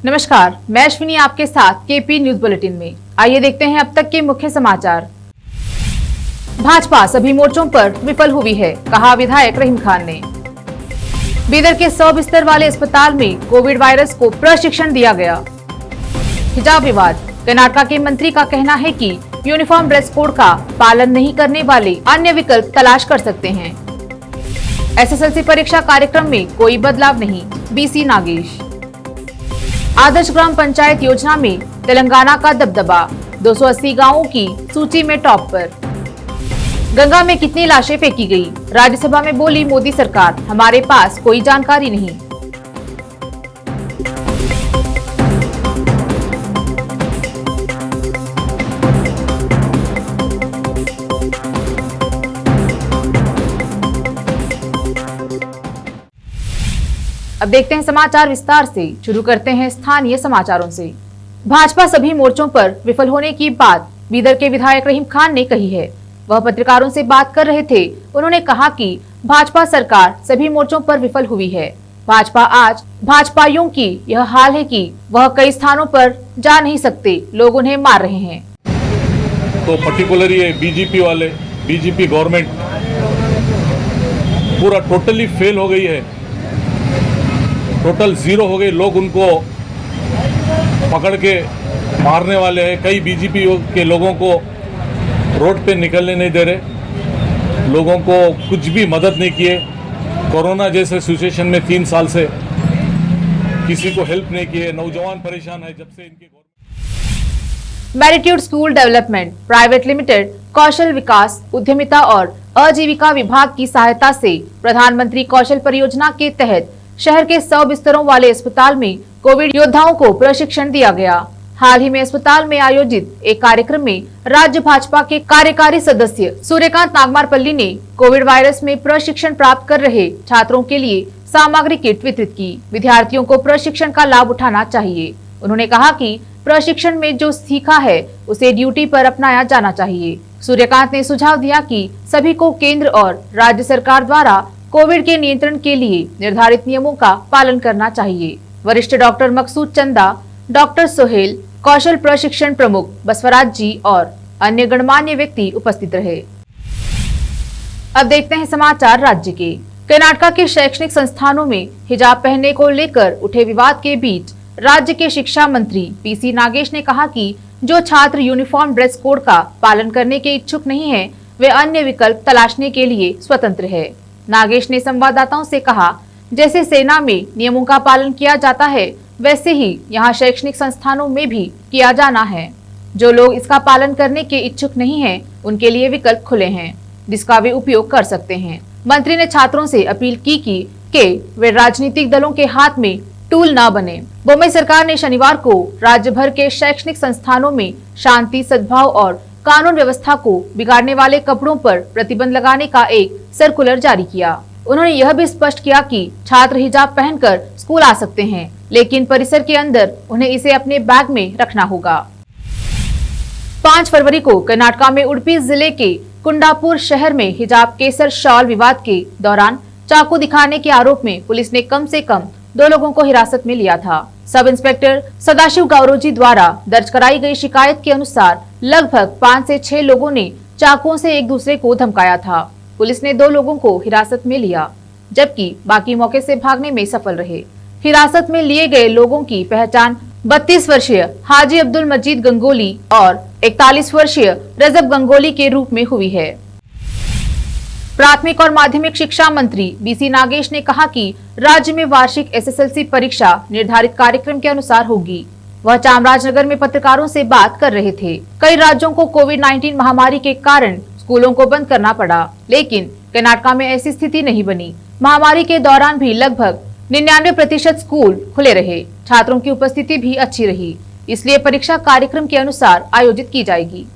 नमस्कार, मैं अश्विनी आपके साथ केपी न्यूज बुलेटिन में। आइए देखते हैं अब तक के मुख्य समाचार। भाजपा सभी मोर्चों पर विफल हुई है, कहा विधायक रहीम खान ने। बीदर के 100 बिस्तर वाले अस्पताल में कोविड वायरस को प्रशिक्षण दिया गया। हिजाब विवाद, कर्नाटक के मंत्री का कहना है कि यूनिफॉर्म ड्रेस कोड का पालन नहीं करने वाले अन्य विकल्प तलाश कर सकते हैं। एसएसएलसी परीक्षा कार्यक्रम में कोई बदलाव नहीं, बीसी नागेश। आदर्श ग्राम पंचायत योजना में तेलंगाना का दबदबा, 280 गांवों की सूची में टॉप पर। गंगा में कितनी लाशें फेंकी गई, राज्यसभा में बोली मोदी सरकार, हमारे पास कोई जानकारी नहीं। अब देखते हैं समाचार विस्तार से। शुरू करते हैं स्थानीय समाचारों से। भाजपा सभी मोर्चों पर विफल होने की बात बीदर के विधायक रहीम खान ने कही है। वह पत्रकारों से बात कर रहे थे। उन्होंने कहा कि भाजपा सरकार सभी मोर्चों पर विफल हुई है। आज भाजपाइयों की यह हाल है कि वह कई स्थानों पर जा नहीं सकते, लोग उन्हें मार रहे हैं। तो पर्टिकुलरली बीजेपी गवर्नमेंट पूरा टोटली फेल हो गई है, टोटल जीरो हो गई। लोग उनको पकड़ के मारने वाले हैं। कई बीजेपी के लोगों को रोड पे निकलने नहीं दे रहे, लोगों को कुछ भी मदद नहीं किए। कोरोना जैसे सिचुएशन में 3 साल से किसी को हेल्प नहीं किए। नौजवान परेशान है जब से इनके। मैरिट्यूड स्कूल डेवलपमेंट प्राइवेट लिमिटेड कौशल विकास, उद्यमिता और आजीविका विभाग की सहायता से प्रधानमंत्री कौशल परियोजना के तहत शहर के 100 बिस्तरों वाले अस्पताल में कोविड योद्धाओं को प्रशिक्षण दिया गया। हाल ही में अस्पताल में आयोजित एक कार्यक्रम में राज्य भाजपा के कार्यकारी सदस्य सूर्यकांत नागमारपल्ली ने कोविड वायरस में प्रशिक्षण प्राप्त कर रहे छात्रों के लिए सामग्री किट वितरित की। विद्यार्थियों को प्रशिक्षण का लाभ उठाना चाहिए। उन्होंने कहा कि प्रशिक्षण में जो सीखा है उसे ड्यूटी पर अपनाया जाना चाहिए। सूर्यकांत ने सुझाव दिया कि सभी को केंद्र और राज्य सरकार द्वारा कोविड के नियंत्रण के लिए निर्धारित नियमों का पालन करना चाहिए। वरिष्ठ डॉक्टर मकसूद चंदा, डॉक्टर सोहेल, कौशल प्रशिक्षण प्रमुख बसवराज जी और अन्य गणमान्य व्यक्ति उपस्थित रहे। अब देखते हैं समाचार राज्य के। कर्नाटक के शैक्षणिक संस्थानों में हिजाब पहनने को लेकर उठे विवाद के बीच राज्य के शिक्षा मंत्री पीसी नागेश ने कहा कि जो छात्र यूनिफॉर्म ड्रेस कोड का पालन करने के इच्छुक नहीं है, वे अन्य विकल्प तलाशने के लिए स्वतंत्र है। नागेश ने संवाददाताओं से कहा, जैसे सेना में नियमों का पालन किया जाता है, वैसे ही यहाँ शैक्षणिक संस्थानों में भी किया जाना है। जो लोग इसका पालन करने के इच्छुक नहीं हैं, उनके लिए विकल्प खुले हैं, जिसका वे उपयोग कर सकते हैं। मंत्री ने छात्रों से अपील की कि वे राजनीतिक दलों के हाथ में टूल न बने। बम्बई सरकार ने शनिवार को राज्य भर के शैक्षणिक संस्थानों में शांति, सद्भाव और कानून व्यवस्था को बिगाड़ने वाले कपड़ों पर प्रतिबंध लगाने का एक सर्कुलर जारी किया। उन्होंने यह भी स्पष्ट किया कि छात्र हिजाब पहनकर स्कूल आ सकते हैं, लेकिन परिसर के अंदर उन्हें इसे अपने बैग में रखना होगा। 5 फरवरी को कर्नाटक में उडुपी जिले के कुंडापुर शहर में हिजाब केसर शॉल विवाद के दौरान चाकू दिखाने के आरोप में पुलिस ने कम से कम 2 लोगों को हिरासत में लिया था। सब इंस्पेक्टर सदाशिव गौरोजी द्वारा दर्ज कराई गई शिकायत के अनुसार लगभग 5 से 6 लोगों ने चाकुओं से एक दूसरे को धमकाया था। पुलिस ने 2 लोगों को हिरासत में लिया, जबकि बाकी मौके से भागने में सफल रहे। हिरासत में लिए गए लोगों की पहचान 32 वर्षीय हाजी अब्दुल मजीद गंगोली और 41 वर्षीय रजब गंगोली के रूप में हुई है। प्राथमिक और माध्यमिक शिक्षा मंत्री बीसी नागेश ने कहा कि राज्य में वार्षिक एसएसएलसी परीक्षा निर्धारित कार्यक्रम के अनुसार होगी। वह चामराजनगर में पत्रकारों से बात कर रहे थे। कई राज्यों को कोविड-19 महामारी के कारण स्कूलों को बंद करना पड़ा, लेकिन कर्नाटक में ऐसी स्थिति नहीं बनी। महामारी के दौरान भी लगभग 99% स्कूल खुले रहे। छात्रों की उपस्थिति भी अच्छी रही, इसलिए परीक्षा कार्यक्रम के अनुसार आयोजित की जाएगी।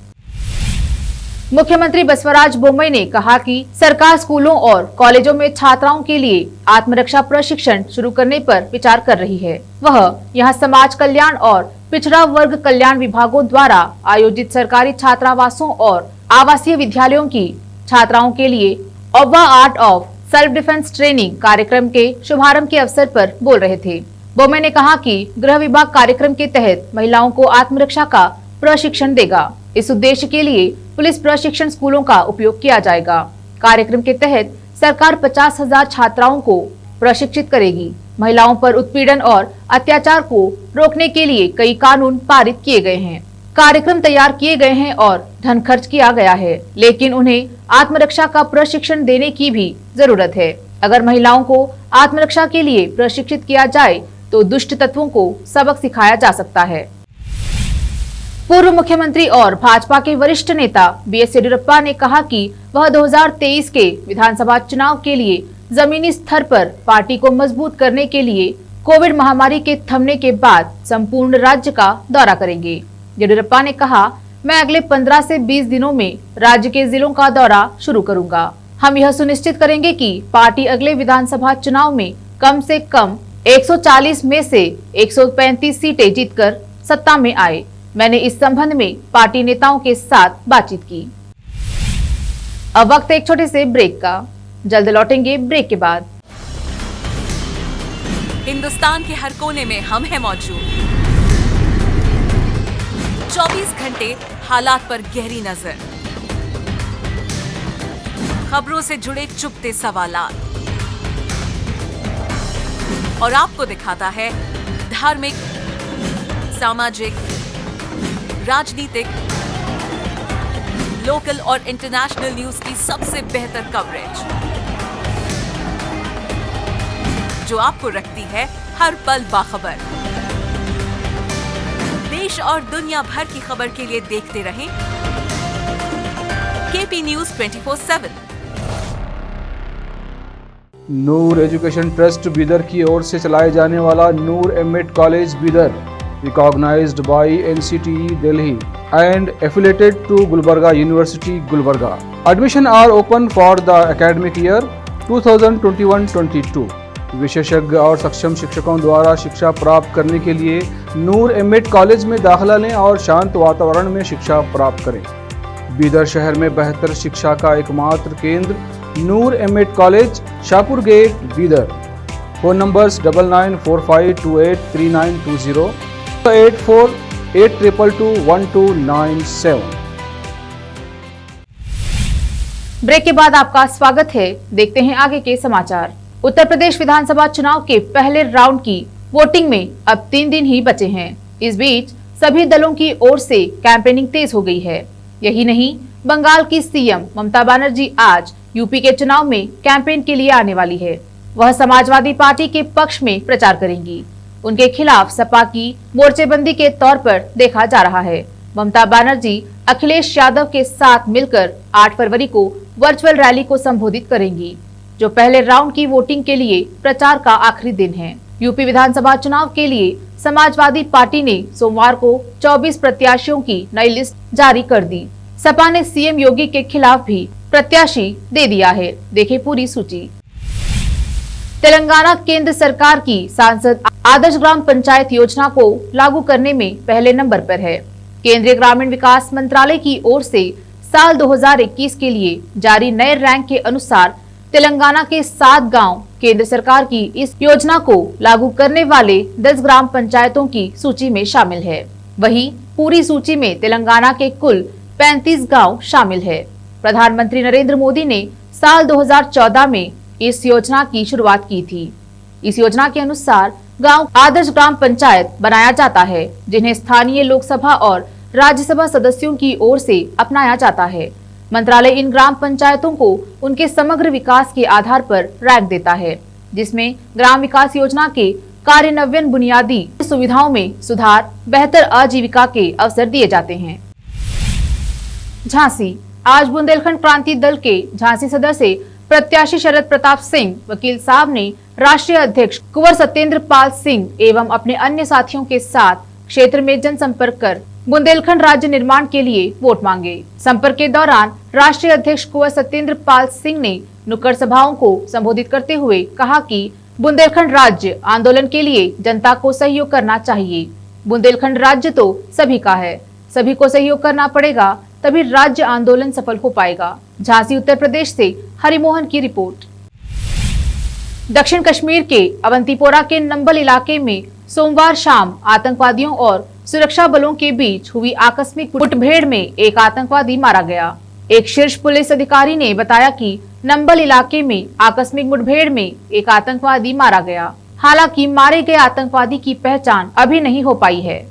मुख्यमंत्री बसवराज बोम्मई ने कहा कि सरकार स्कूलों और कॉलेजों में छात्राओं के लिए आत्मरक्षा प्रशिक्षण शुरू करने पर विचार कर रही है। वह यहां समाज कल्याण और पिछड़ा वर्ग कल्याण विभागों द्वारा आयोजित सरकारी छात्रावासों और आवासीय विद्यालयों की छात्राओं के लिए ओबा art of self defence training कार्यक्रम के शुभारंभ के अवसर पर बोल रहे थे। बोमे ने कहा कि गृह विभाग कार्यक्रम के तहत महिलाओं को आत्मरक्षा का प्रशिक्षण देगा। इस उद्देश्य के लिए पुलिस प्रशिक्षण स्कूलों का उपयोग किया जाएगा। कार्यक्रम के तहत सरकार 50,000 छात्राओं को प्रशिक्षित करेगी। महिलाओं पर उत्पीड़न और अत्याचार को रोकने के लिए कई कानून पारित किए गए हैं, कार्यक्रम तैयार किए गए हैं और धन खर्च किया गया है, लेकिन उन्हें आत्मरक्षा का प्रशिक्षण देने की भी जरूरत है। अगर महिलाओं को आत्मरक्षा के लिए प्रशिक्षित किया जाए तो दुष्ट तत्वों को सबक सिखाया जा सकता है। पूर्व मुख्यमंत्री और भाजपा के वरिष्ठ नेता बीएस येडियुरप्पा ने कहा कि वह 2023 के विधानसभा चुनाव के लिए जमीनी स्तर पर पार्टी को मजबूत करने के लिए कोविड महामारी के थमने के बाद संपूर्ण राज्य का दौरा करेंगे। येडियुरप्पा ने कहा, मैं अगले 15 से 20 दिनों में राज्य के जिलों का दौरा शुरू करूंगा। हम यह सुनिश्चित करेंगे कि पार्टी अगले विधानसभा चुनाव में कम से कम 140 में से 135 सीटें जीतकर सत्ता में आए। मैंने इस संबंध में पार्टी नेताओं के साथ बातचीत की। अब वक्त एक छोटे से ब्रेक का, जल्द लौटेंगे ब्रेक के बाद। हिंदुस्तान के हर कोने में हम हैं मौजूद। 24 घंटे हालात पर गहरी नजर, खबरों से जुड़े चुपते सवालात और आपको दिखाता है धार्मिक, सामाजिक, राजनीतिक, लोकल और इंटरनेशनल न्यूज की सबसे बेहतर कवरेज, जो आपको रखती है हर पल बाखबर। देश और दुनिया भर की खबर के लिए देखते रहें KP news 24/7। Noor education trust Bidar की ओर से चलाए जाने वाला Noor MEd college Bidar, recognized by NCTE Delhi and affiliated to Gulbarga University, Gulbarga. Admission are open for the academic year 2021-22. विशेषज्ञ और सक्षम शिक्षकों द्वारा शिक्षा प्राप्त करने के लिए नूर एमएड कॉलेज में दाखिला लें और शांत वातावरण में शिक्षा प्राप्त करें। बीदर शहर में बेहतर शिक्षा का एकमात्र केंद्र Noor MEd college, Shahpur gate, Bidar. Phone numbers 9945283920, 8482221297। Break के बाद आपका स्वागत है। देखते हैं आगे के समाचार। उत्तर प्रदेश विधानसभा चुनाव के पहले राउंड की वोटिंग में अब 3 दिन ही बचे हैं। इस बीच सभी दलों की ओर से कैंपेनिंग तेज हो गई है। यही नहीं, बंगाल की सीएम ममता बनर्जी आज यूपी के चुनाव में कैंपेन के लिए आने वाली है। वह समाजवादी पार्टी के पक्ष में प्रचार करेंगी। उनके खिलाफ सपा की मोर्चेबंदी के तौर पर देखा जा रहा है। ममता बनर्जी अखिलेश यादव के साथ मिलकर 8 फरवरी को वर्चुअल रैली को संबोधित करेंगी, जो पहले राउंड की वोटिंग के लिए प्रचार का आखिरी दिन है। यूपी विधानसभा चुनाव के लिए समाजवादी पार्टी ने सोमवार को 24 प्रत्याशियों की नई लिस्ट जारी कर दी। सपा ने सीएम योगी के खिलाफ भी प्रत्याशी दे दिया है। देखें पूरी सूची। तेलंगाना केंद्र सरकार की सांसद आदर्श ग्राम पंचायत योजना को लागू करने में पहले नंबर पर है। केंद्रीय ग्रामीण विकास मंत्रालय की ओर से साल 2021 के लिए जारी नए रैंक के अनुसार तेलंगाना के 7 गांव केंद्र सरकार की इस योजना को लागू करने वाले 10 ग्राम पंचायतों की सूची में शामिल है। वहीं पूरी सूची में तेलंगाना के कुल 35 गांव शामिल है। प्रधानमंत्री नरेंद्र मोदी ने साल 2014 में इस योजना की शुरुआत की थी। इस योजना के अनुसार गांव आदर्श ग्राम पंचायत बनाया जाता है, जिन्हें स्थानीय लोकसभा और राज्यसभा सदस्यों की ओर से अपनाया जाता है। मंत्रालय इन ग्राम पंचायतों को उनके समग्र विकास के आधार पर रैंक देता है, जिसमें ग्राम विकास योजना के कार्यान्वयन, बुनियादी सुविधाओं में सुधार, बेहतर आजीविका के अवसर दिए जाते हैं। झांसी, आज बुंदेलखंड क्रांति दल के झांसी सदर से प्रत्याशी शरद प्रताप सिंह वकील साहब ने राष्ट्रीय अध्यक्ष कुंवर सत्येंद्र पाल सिंह एवं अपने अन्य साथियों के साथ क्षेत्र में जनसंपर्क कर बुंदेलखंड राज्य निर्माण के लिए वोट मांगे। संपर्क के दौरान राष्ट्रीय अध्यक्ष कुंवर सत्येंद्र पाल सिंह ने नुक्कड़ सभाओं को संबोधित करते हुए कहा कि बुंदेलखंड राज्य आंदोलन के लिए जनता को सहयोग करना चाहिए। बुंदेलखंड राज्य तो सभी का है, सभी को सहयोग करना पड़ेगा, तभी राज्य आंदोलन सफल हो पाएगा। झांसी उत्तर प्रदेश से हरिमोहन की रिपोर्ट। दक्षिण कश्मीर के अवंतीपोरा के नंबल इलाके में सोमवार शाम आतंकवादियों और सुरक्षा बलों के बीच हुई आकस्मिक मुठभेड़ में एक आतंकवादी मारा गया। एक शीर्ष पुलिस अधिकारी ने बताया कि नंबल इलाके में आकस्मिक मुठभेड़ में एक आतंकवादी मारा गया। हालांकि मारे गए आतंकवादी की पहचान अभी नहीं हो पाई है।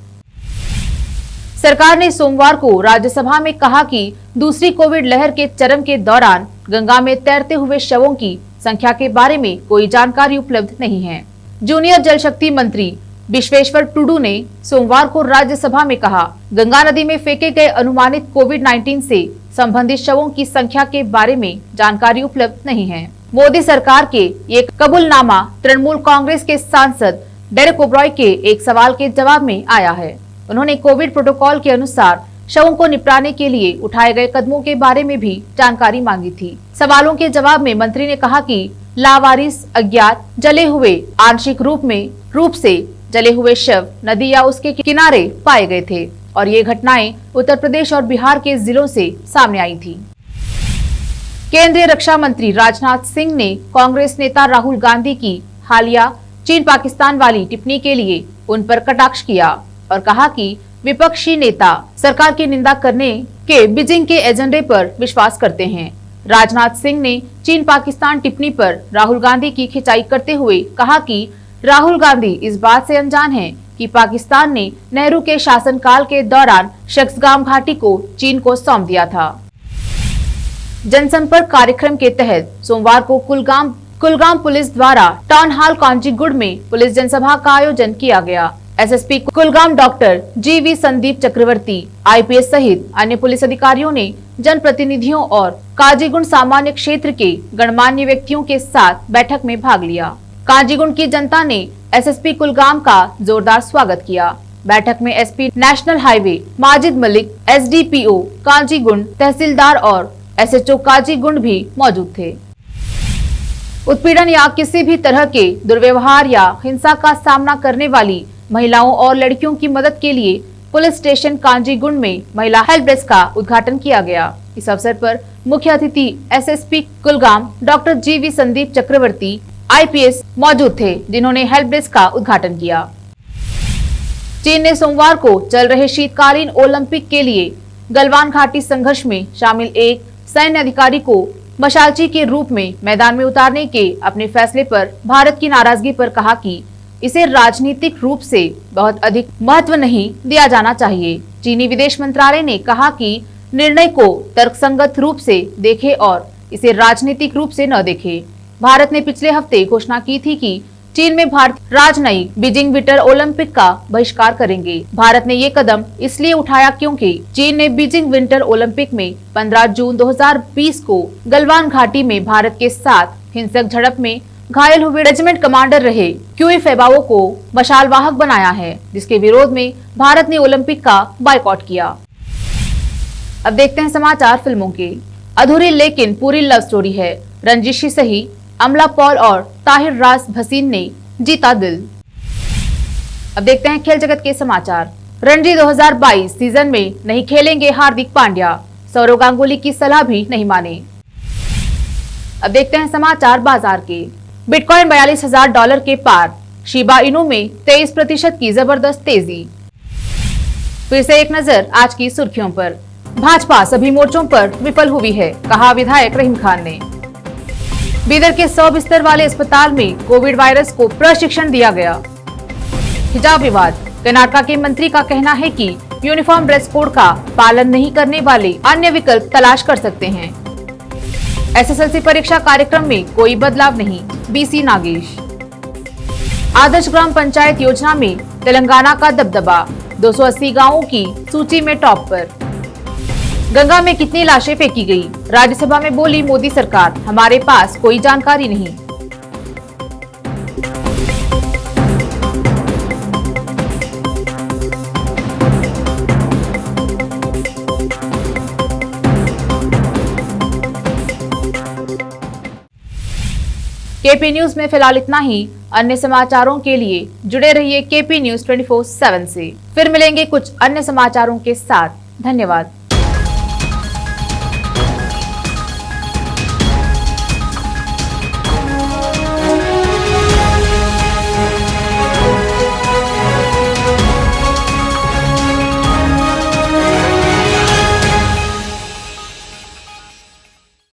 सरकार ने सोमवार को राज्यसभा में कहा कि दूसरी कोविड लहर के चरम के दौरान गंगा में तैरते हुए शवों की संख्या के बारे में कोई जानकारी उपलब्ध नहीं है। जूनियर जल शक्ति मंत्री विश्वेश्वर टुडू ने सोमवार को राज्यसभा में कहा, गंगा नदी में फेंके गए अनुमानित कोविड-19 से संबंधित शवों की संख्या के बारे में जानकारी उपलब्ध नहीं है। मोदी सरकार के ये कबूलनामा तृणमूल कांग्रेस के सांसद डेरेक ओब्रॉय के एक सवाल के जवाब में आया है। उन्होंने कोविड प्रोटोकॉल के अनुसार शवों को निपटाने के लिए उठाए गए कदमों के बारे में भी जानकारी मांगी थी। सवालों के जवाब में मंत्री ने कहा कि लावारिस, अज्ञात, जले हुए, आंशिक रूप से जले हुए शव नदी या उसके किनारे पाए गए थे और ये घटनाएं उत्तर प्रदेश और बिहार के जिलों से सामने आई थी। केंद्रीय रक्षा मंत्री राजनाथ सिंह ने कांग्रेस नेता राहुल गांधी की हालिया चीन पाकिस्तान वाली टिप्पणी के लिए उन पर कटाक्ष किया और कहा कि विपक्षी नेता सरकार की निंदा करने के बीजिंग के एजेंडे पर विश्वास करते हैं। राजनाथ सिंह ने चीन पाकिस्तान टिप्पणी पर राहुल गांधी की खिंचाई करते हुए कहा कि राहुल गांधी इस बात से अनजान हैं कि पाकिस्तान ने नेहरू के शासनकाल के दौरान शक्सगाम घाटी को चीन को सौंप दिया था। जनसंपर्क कार्यक्रम के तहत सोमवार को कुलगाम पुलिस द्वारा टाउन हॉल कांचीगुड़ में पुलिस जनसभा का आयोजन किया गया। एसएसपी कुलगाम डॉक्टर जीवी संदीप चक्रवर्ती, आईपीएस सहित अन्य पुलिस अधिकारियों ने जनप्रतिनिधियों और काजीगुंड सामान्य क्षेत्र के गणमान्य व्यक्तियों के साथ बैठक में भाग लिया। काजीगुंड की जनता ने एसएसपी कुलगाम का जोरदार स्वागत किया। बैठक में SP national highway Majid Malik, SDPO Qazigund, तहसीलदार और एसएचओ काजीगुंड भी मौजूद थे। उत्पीड़न या किसी भी तरह के दुर्व्यवहार या हिंसा का सामना करने वाली महिलाओं और लड़कियों की मदद के लिए पुलिस स्टेशन कांजीगुंड में महिला हेल्प डेस्क का उद्घाटन किया गया। इस अवसर पर मुख्य अतिथि एसएसपी कुलगाम डॉक्टर जीवी संदीप चक्रवर्ती, आईपीएस मौजूद थे, जिन्होंने हेल्प डेस्क का उद्घाटन किया। चीन ने सोमवार को चल रहे शीतकालीन ओलंपिक के लिए गलवान घाटी संघर्ष में शामिल एक सैन्य अधिकारी को मशालची के रूप में मैदान में उतारने के अपने फैसले पर भारत की नाराजगी पर कहा कि इसे राजनीतिक रूप से बहुत अधिक महत्व नहीं दिया जाना चाहिए। चीनी विदेश मंत्रालय ने कहा कि निर्णय को तर्कसंगत रूप से देखे और इसे राजनीतिक रूप से न देखे। भारत ने पिछले हफ्ते घोषणा की थी कि चीन में भारत राजनयिक बीजिंग विंटर ओलंपिक का बहिष्कार करेंगे। भारत ने ये कदम इसलिए उठाया क्योंकि चीन ने बीजिंग विंटर ओलंपिक में 15 जून 2020 को गलवान घाटी में भारत के साथ हिंसक झड़प में घायल हुए रेजिमेंट कमांडर रहे क्यूई फेबाओ को मशालवाहक बनाया है, जिसके विरोध में भारत ने ओलंपिक का बायकॉट किया। अब देखते हैं समाचार फिल्मों के। अधूरी लेकिन पूरी लव स्टोरी है। रंजीशी सही, अमला पॉल और ताहिर राज भसीन ने जीता दिल। अब देखते हैं खेल जगत के समाचार। रणजी 2022 सीजन में नहीं खेलेंगे हार्दिक पांड्या, सौरव गांगुली की सलाह भी नहीं माने। अब देखते हैं समाचार बाजार के। बिटकॉइन $42,000 के पार, शिबा इनू में 23% की जबरदस्त तेजी। फिर से एक नजर आज की सुर्खियों पर। भाजपा सभी मोर्चों पर विफल हुई है, कहा विधायक रहीम खान ने। बीदर के 100 बिस्तर वाले अस्पताल में कोविड वायरस को प्रशिक्षण दिया गया। हिजाब विवाद, कर्नाटक के मंत्री का कहना है कि यूनिफॉर्म ड्रेस कोड का पालन नहीं करने वाले अन्य विकल्प तलाश कर सकते हैं। एसएसएलसी परीक्षा कार्यक्रम में कोई बदलाव नहीं, बीसी नागेश। आदर्श ग्राम पंचायत योजना में तेलंगाना का दबदबा, 280 गांवों की सूची में टॉप पर। गंगा में कितनी लाशें फेंकी गई, राज्यसभा में बोली मोदी सरकार, हमारे पास कोई जानकारी नहीं। केपी न्यूज में फिलहाल इतना ही। अन्य समाचारों के लिए जुड़े रहिए केपी न्यूज 24/7 से। फिर मिलेंगे कुछ अन्य समाचारों के साथ। धन्यवाद।